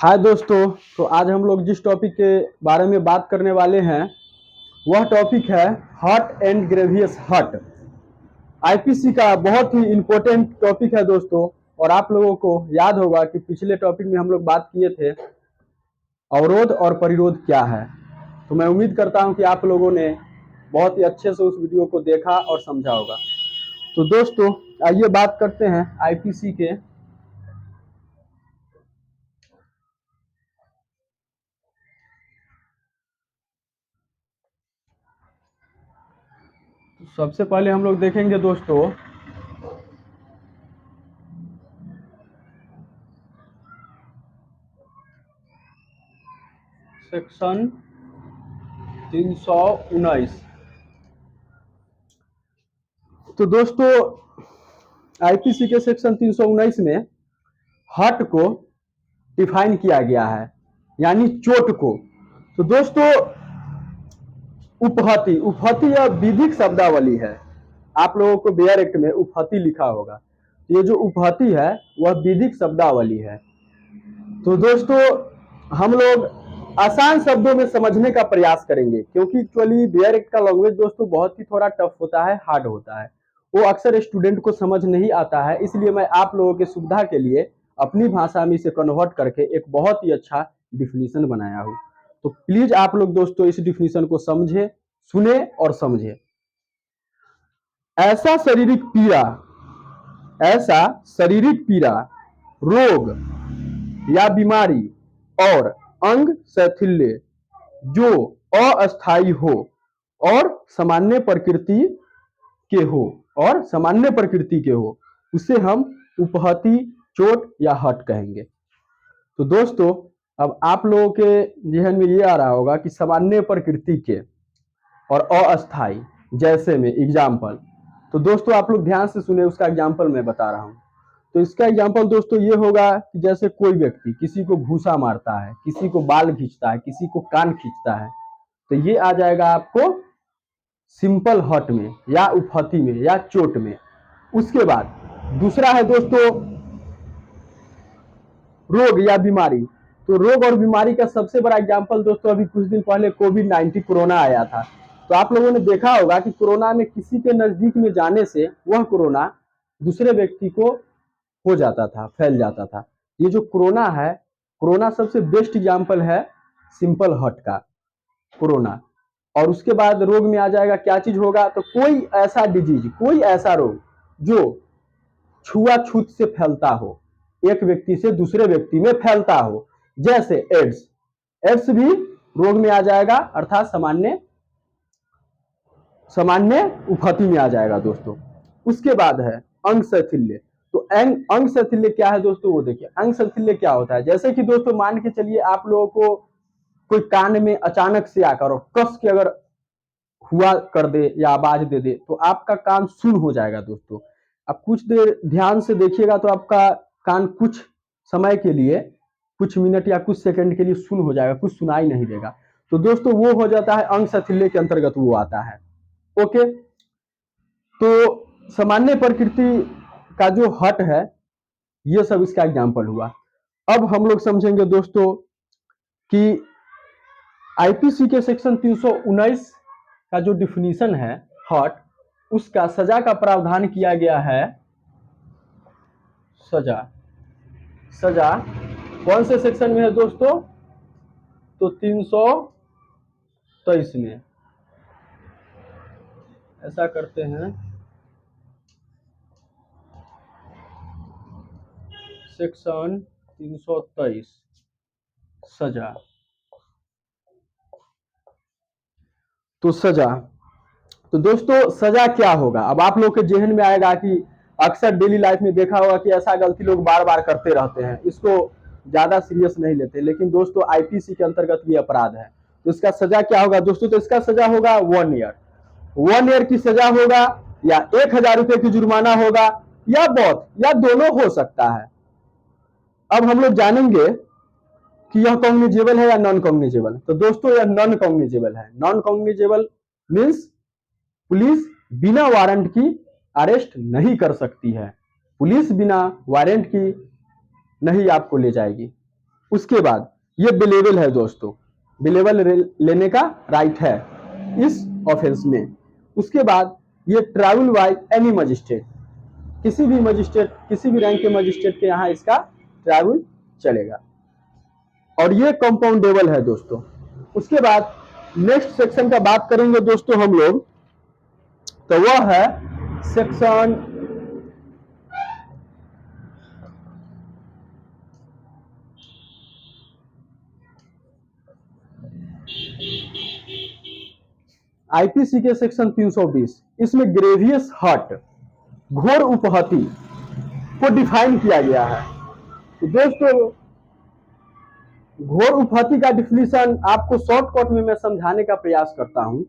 हाय दोस्तों। तो आज हम लोग जिस टॉपिक के बारे में बात करने वाले हैं वह टॉपिक है हॉट एंड ग्रेवियस हॉट। आईपीसी का बहुत ही इम्पोर्टेंट टॉपिक है दोस्तों। और आप लोगों को याद होगा कि पिछले टॉपिक में हम लोग बात किए थे अवरोध और परिरोध क्या है। तो मैं उम्मीद करता हूं कि आप लोगों ने बहुत ही अच्छे से उस वीडियो को देखा और समझा होगा। तो दोस्तों आइए बात करते हैं आईपीसी के सबसे पहले हम लोग देखेंगे दोस्तों सेक्शन 319। तो दोस्तों आईपीसी के सेक्शन 319 में हर्ट को डिफाइन किया गया है, यानी चोट को। तो दोस्तों उपहति उपहति यह विधिक शब्दावली है। आप लोगों को बेयर एक्ट में उपहति लिखा होगा। ये जो उपहति है वह विधिक शब्दावली है। तो दोस्तों हम लोग आसान शब्दों में समझने का प्रयास करेंगे, क्योंकि एक्चुअली बेयर एक्ट का लैंग्वेज दोस्तों बहुत ही थोड़ा टफ होता है, हार्ड होता है। वो अक्सर स्टूडेंट को समझ नहीं आता है, इसलिए मैं आप लोगों की सुविधा के लिए अपनी भाषा में इसे कन्वर्ट करके एक बहुत ही अच्छा डिफिनीशन बनाया हूँ। तो प्लीज आप लोग दोस्तों इस डिफिनीशन को समझे, सुने और समझे। ऐसा शारीरिक पीड़ा, ऐसा शारीरिक पीड़ा, रोग या बीमारी और अंग शैथिल्य जो अस्थायी हो और सामान्य प्रकृति के हो उसे हम उपहति, चोट या हट कहेंगे। तो दोस्तों अब आप लोगों के जहन में ये आ रहा होगा कि सामान्य प्रकृति के और अस्थायी जैसे में एग्जाम्पल। तो दोस्तों आप लोग ध्यान से सुने, उसका एग्जाम्पल मैं बता रहा हूँ। तो इसका एग्जाम्पल दोस्तों ये होगा कि जैसे कोई व्यक्ति किसी को घूसा मारता है, किसी को बाल खींचता है, किसी को कान खींचता है, तो ये आ जाएगा आपको सिंपल हर्ट में या उपहति में या चोट में। उसके बाद दूसरा है दोस्तों रोग या बीमारी। तो रोग और बीमारी का सबसे बड़ा एग्जाम्पल दोस्तों अभी कुछ दिन पहले कोविड-19 कोरोना आया था। तो आप लोगों ने देखा होगा कि कोरोना में किसी के नजदीक में जाने से वह कोरोना दूसरे व्यक्ति को हो जाता था, फैल जाता था। ये जो कोरोना है, कोरोना सबसे बेस्ट एग्जाम्पल है सिंपल हर्ट का, कोरोना। और उसके बाद रोग में आ जाएगा क्या चीज होगा, तो कोई ऐसा डिजीज, कोई ऐसा रोग जो छुआछूत से फैलता हो, एक व्यक्ति से दूसरे व्यक्ति में फैलता हो, जैसे एड्स। एड्स भी रोग में आ जाएगा, अर्थात सामान्य उपहति में आ जाएगा दोस्तों। उसके बाद है अंग शैथिल्य। तो अंग शैथिल्य क्या है दोस्तों, वो देखिए। अंग शैथिल्य क्या होता है, जैसे कि दोस्तों मान के चलिए आप लोगों को कोई कान में अचानक से आकर और कस के अगर हुआ कर दे या आवाज दे दे तो आपका कान सुन हो जाएगा दोस्तों। आप कुछ देर ध्यान से देखिएगा तो आपका कान कुछ समय के लिए, कुछ मिनट या कुछ सेकंड के लिए सुन हो जाएगा, कुछ सुनाई नहीं देगा। तो दोस्तों वो हो जाता है अंग शैथिल्य के अंतर्गत वो आता है। ओके, तो सामान्य प्रकृति का जो हट है ये सब इसका एग्जाम्पल हुआ। अब हम लोग समझेंगे दोस्तों कि आईपीसी के सेक्शन 319 का जो डिफिनीशन है हर्ट, उसका सजा का प्रावधान किया गया है। सजा कौन से सेक्शन में है दोस्तों, तो 323 में। ऐसा करते हैं, सेक्शन 323 सजा। तो सजा, तो दोस्तों सजा क्या होगा। अब आप लोग के जहन में आएगा कि अक्सर डेली लाइफ में देखा होगा कि ऐसा गलती लोग बार बार करते रहते हैं, इसको ज्यादा सीरियस नहीं लेते, लेकिन दोस्तों आईपीसी के अंतर्गत ये अपराध है। तो इसका सजा क्या होगा दोस्तों, तो इसका सजा होगा 1 ईयर। 1 ईयर की सजा होगा, या 1000 रुपए की जुर्माना होगा, या बहुत, या दोनों हो सकता है। अब हम लोग जानेंगे कि यह कॉग्निजेबल है या नॉन कॉग्निजेबल। तो दोस्तों यह नॉन कॉग्निजेबल है। नॉन कॉग्निजेबल मीन्स पुलिस बिना वारंट की अरेस्ट नहीं कर सकती है, पुलिस बिना वारंट की नहीं आपको ले जाएगी। उसके बाद ये बिलेबल है दोस्तों, बिलेबल लेने का राइट है इस ऑफेंस में। उसके बाद ये ट्रैवल बाय एनी मजिस्ट्रेट, किसी भी मजिस्ट्रेट, किसी भी रैंक के मजिस्ट्रेट के यहाँ इसका ट्रैवल चलेगा, और ये कंपाउंडेबल है दोस्तों। उसके बाद नेक्स्ट सेक्शन का बात करेंगे दोस्तों हम लोग, तो वह है सेक्शन आईपीसी के सेक्शन 320। इसमें ग्रेवियस हर्ट, घोर उपहति को डिफाइन किया गया है। तो दोस्तों घोर उपहति का डिफिनीशन आपको शॉर्टकट में मैं समझाने का प्रयास करता हूं।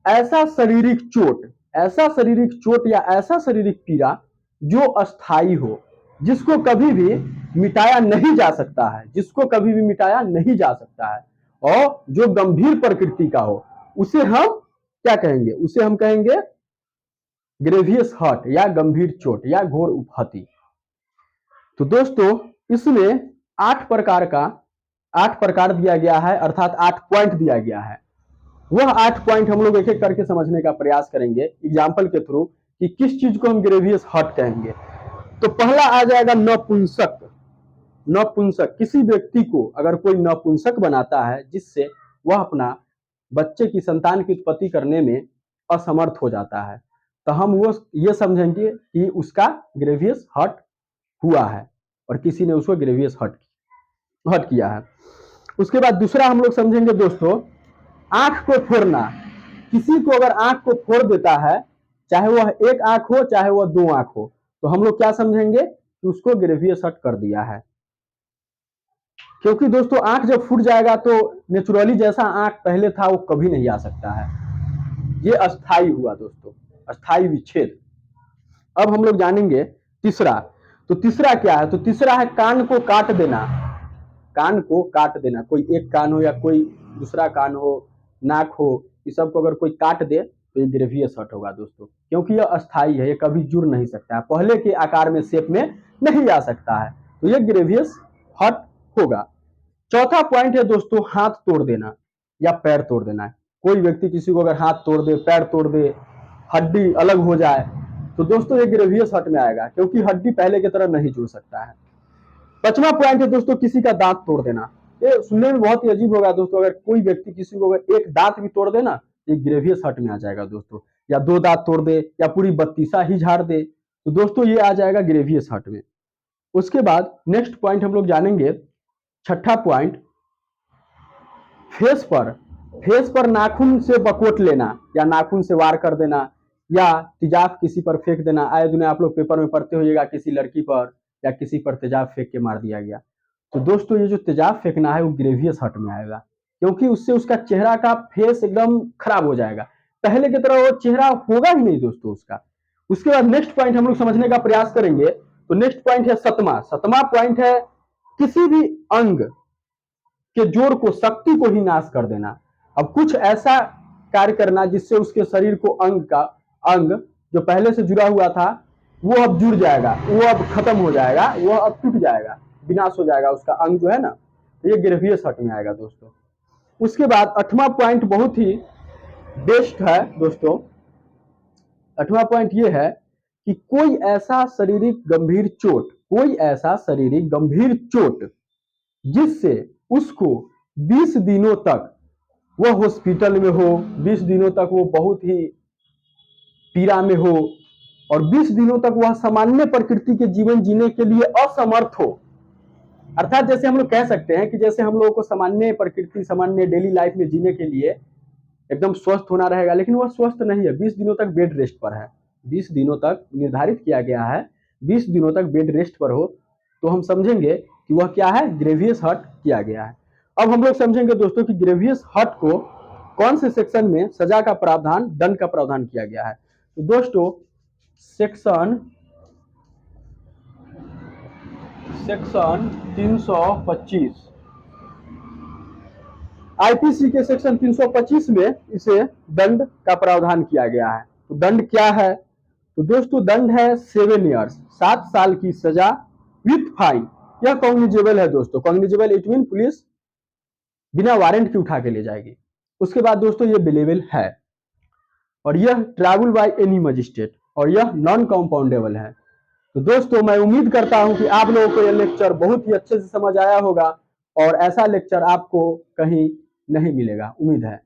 ऐसा शारीरिक चोट, ऐसा शारीरिक चोट या ऐसा शारीरिक पीड़ा जो अस्थाई हो, जिसको कभी भी मिटाया नहीं जा सकता है, जिसको कभी भी मिटाया नहीं जा सकता है, और जो गंभीर प्रकृति का हो, उसे हम क्या कहेंगे? उसे हम कहेंगे ग्रेवियस हर्ट या गंभीर चोट या घोर उपहति। तो दोस्तों इसमें 8 प्रकार दिया गया है, अर्थात 8 पॉइंट दिया गया है। वह 8 पॉइंट हम लोग एक एक करके समझने का प्रयास करेंगे एग्जाम्पल के थ्रू कि किस चीज को हम ग्रेवियस हर्ट कहेंगे। तो पहला आ जाएगा नपुंसक। नपुंसक, किसी व्यक्ति को अगर कोई नपुंसक बनाता है जिससे वह अपना बच्चे की संतान की उत्पत्ति करने में असमर्थ हो जाता है, तो हम वो ये समझेंगे कि उसका ग्रेवियस हर्ट हुआ है और किसी ने उसको ग्रेवियस हर्ट किया है। उसके बाद दूसरा हम लोग समझेंगे दोस्तों आंख को फोड़ना। किसी को अगर आंख को फोड़ देता है, चाहे वह एक आंख हो चाहे वह 2 आंख हो, तो हम लोग क्या समझेंगे कि उसको ग्रेवियस हर्ट कर दिया है। क्योंकि दोस्तों आंख जब फूट जाएगा तो नेचुरली जैसा आंख पहले था वो कभी नहीं आ सकता है। ये अस्थाई हुआ दोस्तों, अस्थाई विच्छेद। अब हम लोग जानेंगे तीसरा। तो तीसरा क्या है? तो तीसरा है कान को काट देना। कान को काट देना, कोई एक कान हो या कोई दूसरा कान हो, नाक हो, इस सब को अगर कोई काट दे तो ये ग्रेवियस हर्ट होगा दोस्तों, क्योंकि यह अस्थाई है, ये कभी जुड़ नहीं सकता है, पहले के आकार में शेप में नहीं आ सकता है, तो ये ग्रेवियस हर्ट होगा। चौथा पॉइंट है दोस्तों हाथ तोड़ देना या पैर तोड़ देना। कोई व्यक्ति किसी को अगर हाथ तोड़ दे, पैर तोड़ दे, हड्डी अलग हो जाए, तो दोस्तों ये ग्रेवियस हर्ट में आएगा, क्योंकि हड्डी पहले की तरह नहीं जुड़ सकता है। 5वां पॉइंट है दोस्तों किसी का दांत तोड़ देना। ये सुनने में बहुत ही अजीब होगा दोस्तों, अगर कोई व्यक्ति किसी को अगर एक दांत भी तोड़ देना, ये ग्रेवियस हर्ट में आ जाएगा दोस्तों, या 2 दांत तोड़ दे या पूरी 32 ही झाड़ दे, तो दोस्तों ये आ जाएगा ग्रेवियस हर्ट में। उसके बाद नेक्स्ट पॉइंट हम लोग जानेंगे, 6ठा पॉइंट फेस पर नाखून से बकोट लेना या नाखून से वार कर देना या तेजाब किसी पर फेंक देना। आए दिन आप लोग पेपर में पढ़ते होइएगा किसी लड़की पर या किसी पर तेजाब फेंक के मार दिया गया, तो दोस्तों ये जो तेजाब फेंकना है वो ग्रेवियस हर्ट में आएगा, क्योंकि उससे उसका चेहरा का फेस एकदम खराब हो जाएगा, पहले की तरह वो चेहरा होगा ही नहीं दोस्तों उसका। उसके बाद नेक्स्ट पॉइंट हम लोग समझने का प्रयास करेंगे, तो नेक्स्ट पॉइंट है 7वां पॉइंट है किसी भी अंग के जोड़ को, शक्ति को ही नाश कर देना। अब कुछ ऐसा कार्य करना जिससे उसके शरीर को अंग जो पहले से जुड़ा हुआ था वो अब जुड़ जाएगा, वो अब खत्म हो जाएगा, वो अब टूट जाएगा, विनाश हो जाएगा उसका अंग जो है ना, ये ग्रेवियस हर्ट में आएगा दोस्तों। उसके बाद 8वां पॉइंट बहुत ही बेस्ट है दोस्तों। 8वां पॉइंट ये है कि कोई ऐसा शारीरिक गंभीर चोट जिससे उसको 20 दिनों तक वह हॉस्पिटल में हो, 20 दिनों तक वो बहुत ही पीड़ा में हो और 20 दिनों तक वह सामान्य प्रकृति के जीवन जीने के लिए असमर्थ हो। अर्थात जैसे हम लोग कह सकते हैं कि जैसे हम लोगों को सामान्य प्रकृति, सामान्य डेली लाइफ में जीने के लिए एकदम स्वस्थ होना रहेगा, लेकिन वह स्वस्थ नहीं है, 20 दिनों तक बेड रेस्ट पर है, 20 दिनों तक निर्धारित किया गया है, 20 दिनों तक बेड रेस्ट पर हो, तो हम समझेंगे कि वह क्या है, ग्रेवियस हर्ट किया गया है। अब हम लोग समझेंगे दोस्तों कि ग्रेवियस हर्ट को कौन से सेक्शन में सजा का प्रावधान, दंड का प्रावधान किया गया है। तो दोस्तों सेक्शन 325 आईपीसी के सेक्शन 325 में इसे दंड का प्रावधान किया गया है। तो दंड क्या है? तो दोस्तों दंड है 7 ईयर्स, 7 साल की सजा विथ फाइन यह कॉग्निजेबल है दोस्तों। कॉग्निजेबल इट मीन पुलिस बिना वारंट के उठा के ले जाएगी। उसके बाद दोस्तों ये बेलेबल है, और यह ट्रैवल बाय एनी मजिस्ट्रेट, और यह नॉन कंपाउंडेबल है। तो दोस्तों मैं उम्मीद करता हूं कि आप लोगों को यह लेक्चर बहुत ही अच्छे से समझ आया होगा, और ऐसा लेक्चर आपको कहीं नहीं मिलेगा, उम्मीद है।